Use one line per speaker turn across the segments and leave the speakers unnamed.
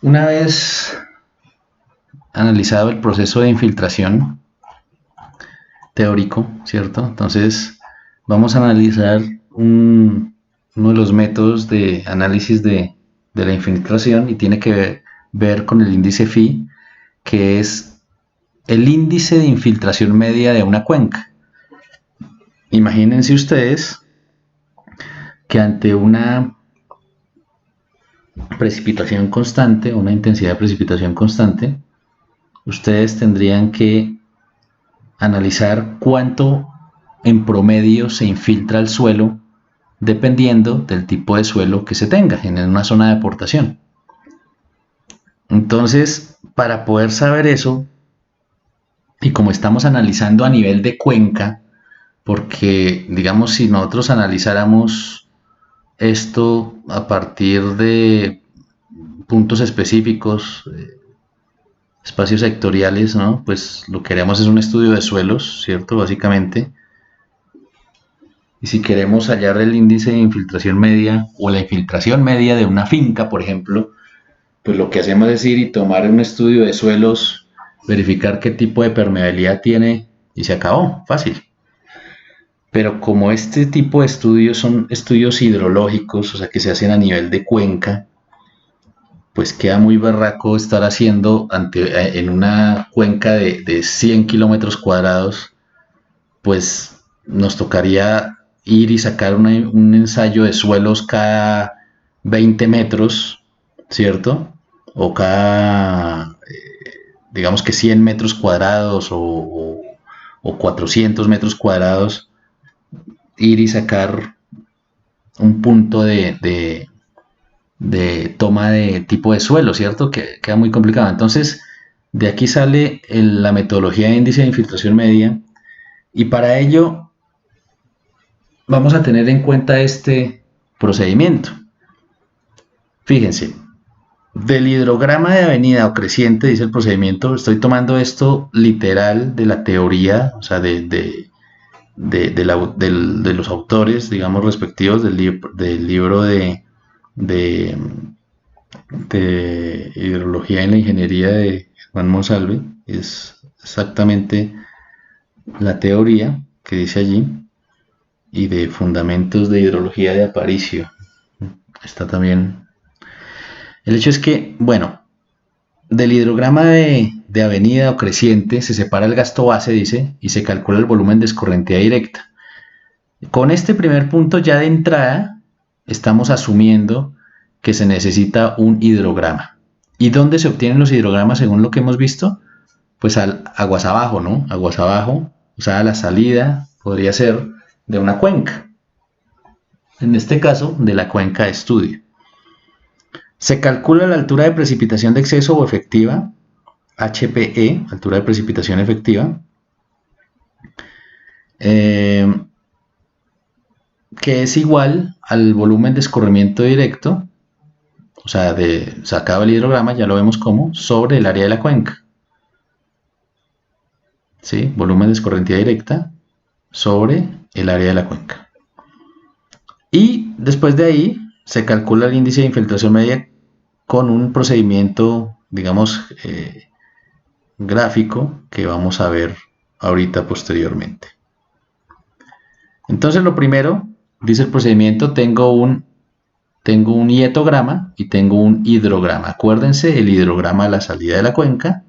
Una vez analizado el proceso de infiltración teórico, ¿cierto? Entonces vamos a analizar uno de los métodos de análisis de la infiltración, y tiene que ver con el índice Phi, que es el índice de infiltración media de una cuenca. Imagínense ustedes que ante una precipitación constante, una intensidad de precipitación constante, ustedes tendrían que analizar cuánto en promedio se infiltra el suelo dependiendo del tipo de suelo que se tenga en una zona de aportación. Entonces, para poder saber eso, y como estamos analizando a nivel de cuenca, porque digamos si nosotros analizáramos esto a partir de puntos específicos, espacios sectoriales, ¿no? Pues lo que queremos es un estudio de suelos, ¿cierto? Básicamente. Y si queremos hallar el índice de infiltración media o la infiltración media de una finca, por ejemplo, pues lo que hacemos es ir y tomar un estudio de suelos, verificar qué tipo de permeabilidad tiene y se acabó, fácil. Pero como este tipo de estudios son estudios hidrológicos, o sea que se hacen a nivel de cuenca, pues queda muy berraco estar haciendo en una cuenca de 100 kilómetros cuadrados, pues nos tocaría ir y sacar un ensayo de suelos cada 20 metros, ¿cierto? O cada, digamos que 100 metros cuadrados o 400 metros cuadrados, ir y sacar un punto de toma de tipo de suelo, ¿cierto? Que queda muy complicado. Entonces, de aquí sale la metodología de índice de infiltración media, y para ello vamos a tener en cuenta este procedimiento. Fíjense, del hidrograma de avenida o creciente, dice el procedimiento, estoy tomando esto literal de la teoría, o sea, de los autores, digamos, respectivos del libro de hidrología en la ingeniería de Juan Monsalve. Es exactamente la teoría que dice allí, y de fundamentos de hidrología de Aparicio está también. El hecho es que, bueno, del hidrograma de avenida o creciente se separa el gasto base, dice, y se calcula el volumen de escorrentía directa. Con este primer punto ya de entrada estamos asumiendo que se necesita un hidrograma. ¿Y dónde se obtienen los hidrogramas según lo que hemos visto? Pues aguas abajo, ¿no? Aguas abajo, o sea, la salida podría ser de una cuenca. En este caso, de la cuenca de estudio. Se calcula la altura de precipitación de exceso o efectiva, HPE, altura de precipitación efectiva, que es igual al volumen de escorrimiento directo, o sea, sacado el hidrograma, ya lo vemos como, sobre el área de la cuenca. ¿Sí? Volumen de escorrentía directa sobre el área de la cuenca. Y después de ahí se calcula el índice de infiltración media con un procedimiento, digamos, gráfico que vamos a ver ahorita posteriormente. Entonces, lo primero, dice el procedimiento, tengo un hietograma y tengo un hidrograma. Acuérdense, el hidrograma, la salida de la cuenca,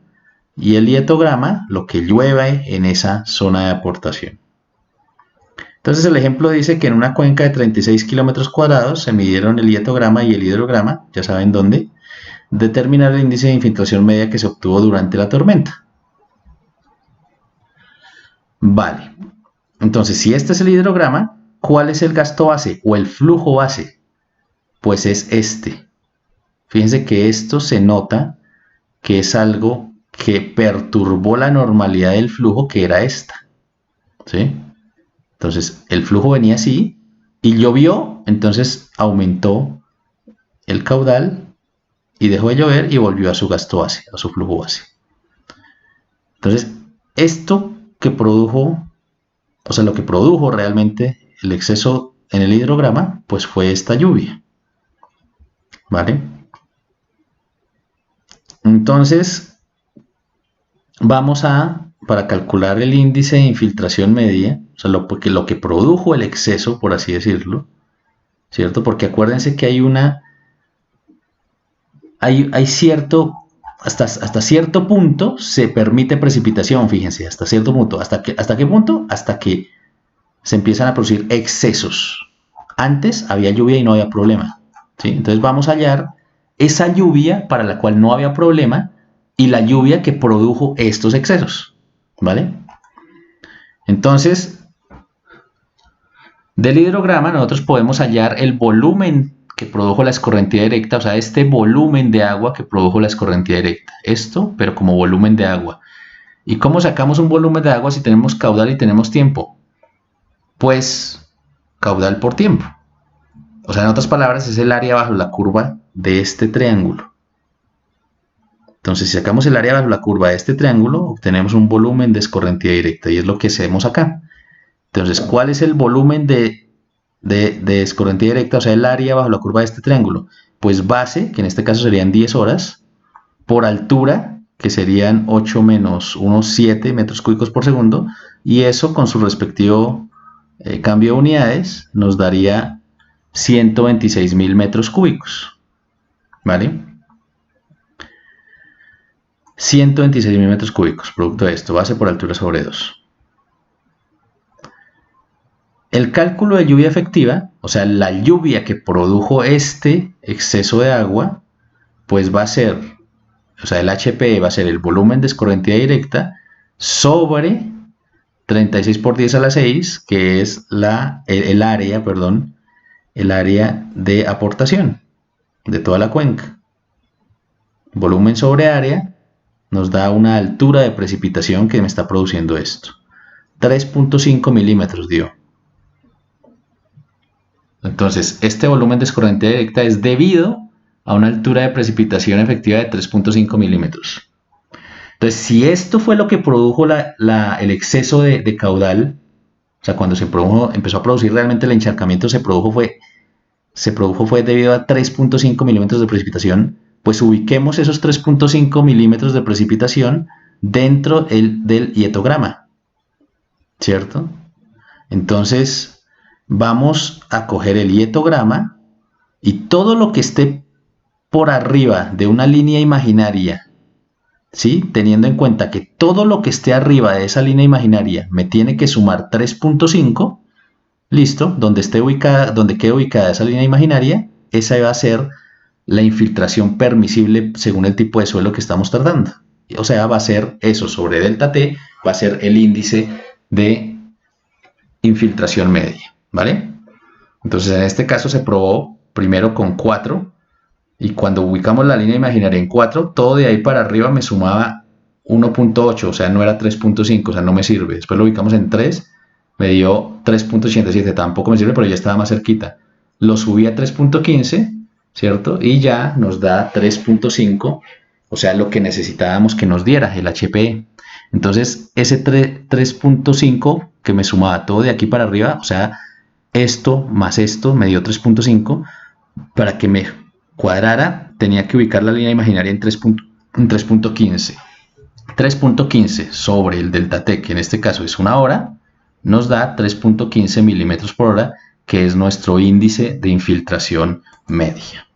y el hietograma, lo que llueve en esa zona de aportación. Entonces el ejemplo dice que en una cuenca de 36 kilómetros cuadrados se midieron el hietograma y el hidrograma, ya saben dónde, determinar el índice de infiltración media que se obtuvo durante la tormenta. Vale, entonces si este es el hidrograma, ¿cuál es el gasto base o el flujo base? Pues es este. Fíjense que esto se nota que es algo que perturbó la normalidad del flujo, que era esta, ¿sí? Entonces el flujo venía así y llovió, entonces aumentó el caudal y dejó de llover y volvió a su gasto base, a su flujo base. Entonces esto que produjo, o sea, lo que produjo realmente el exceso en el hidrograma, pues fue esta lluvia, ¿vale? Entonces, vamos a, para calcular el índice de infiltración media, o sea, lo que produjo el exceso, por así decirlo, ¿cierto? Porque acuérdense que hay cierto, hasta cierto punto se permite precipitación, fíjense, hasta cierto punto. ¿Hasta qué punto? Hasta que se empiezan a producir excesos. Antes había lluvia y no había problema, ¿sí? Entonces vamos a hallar esa lluvia para la cual no había problema y la lluvia que produjo estos excesos, ¿vale? Entonces, del hidrograma nosotros podemos hallar el volumen que produjo la escorrentía directa, o sea, este volumen de agua que produjo la escorrentía directa. Esto, pero como volumen de agua. ¿Y cómo sacamos un volumen de agua si tenemos caudal y tenemos tiempo? Pues caudal por tiempo. O sea, en otras palabras, es el área bajo la curva de este triángulo. Entonces, si sacamos el área bajo la curva de este triángulo, obtenemos un volumen de escorrentía directa, y es lo que hacemos acá. Entonces, ¿cuál es el volumen de escorrentía directa? O sea, el área bajo la curva de este triángulo. Pues base, que en este caso serían 10 horas, por altura, que serían 8 menos unos 7 metros cúbicos por segundo, y eso con su respectivo cambio de unidades nos daría 126.000 metros cúbicos, ¿vale? 126.000 metros cúbicos, producto de esto, base por altura sobre 2. El cálculo de lluvia efectiva, o sea, la lluvia que produjo este exceso de agua, pues va a ser, o sea, el HP va a ser el volumen de escorrentía directa sobre 36 por 10 a la 6, que es el área de aportación de toda la cuenca. Volumen sobre área nos da una altura de precipitación que me está produciendo esto. 3.5 milímetros dio. Entonces, este volumen de escorrentía directa es debido a una altura de precipitación efectiva de 3.5 milímetros. Entonces, si esto fue lo que produjo el exceso de caudal, o sea, cuando empezó a producir realmente el encharcamiento, se produjo fue debido a 3.5 milímetros de precipitación, pues ubiquemos esos 3.5 milímetros de precipitación dentro del hietograma, ¿cierto? Entonces, vamos a coger el hietograma y todo lo que esté por arriba de una línea imaginaria, ¿sí? Teniendo en cuenta que todo lo que esté arriba de esa línea imaginaria me tiene que sumar 3.5, listo, donde quede ubicada esa línea imaginaria, esa va a ser la infiltración permisible según el tipo de suelo que estamos tratando. O sea, va a ser eso sobre delta T, va a ser el índice de infiltración media, ¿vale? Entonces, en este caso se probó primero con 4, y cuando ubicamos la línea imaginaria en 4, todo de ahí para arriba me sumaba 1.8, o sea, no era 3.5, o sea, no me sirve. Después lo ubicamos en 3, me dio 3.87, tampoco me sirve, pero ya estaba más cerquita. Lo subí a 3.15, ¿cierto? Y ya nos da 3.5, o sea, lo que necesitábamos que nos diera, el HPE. Entonces, ese 3.5 que me sumaba todo de aquí para arriba, o sea, esto más esto me dio 3.5. Para que me cuadrara, tenía que ubicar la línea imaginaria en 3.15. 3.15 sobre el delta T, que en este caso es una hora, nos da 3.15 milímetros por hora, que es nuestro índice de infiltración media.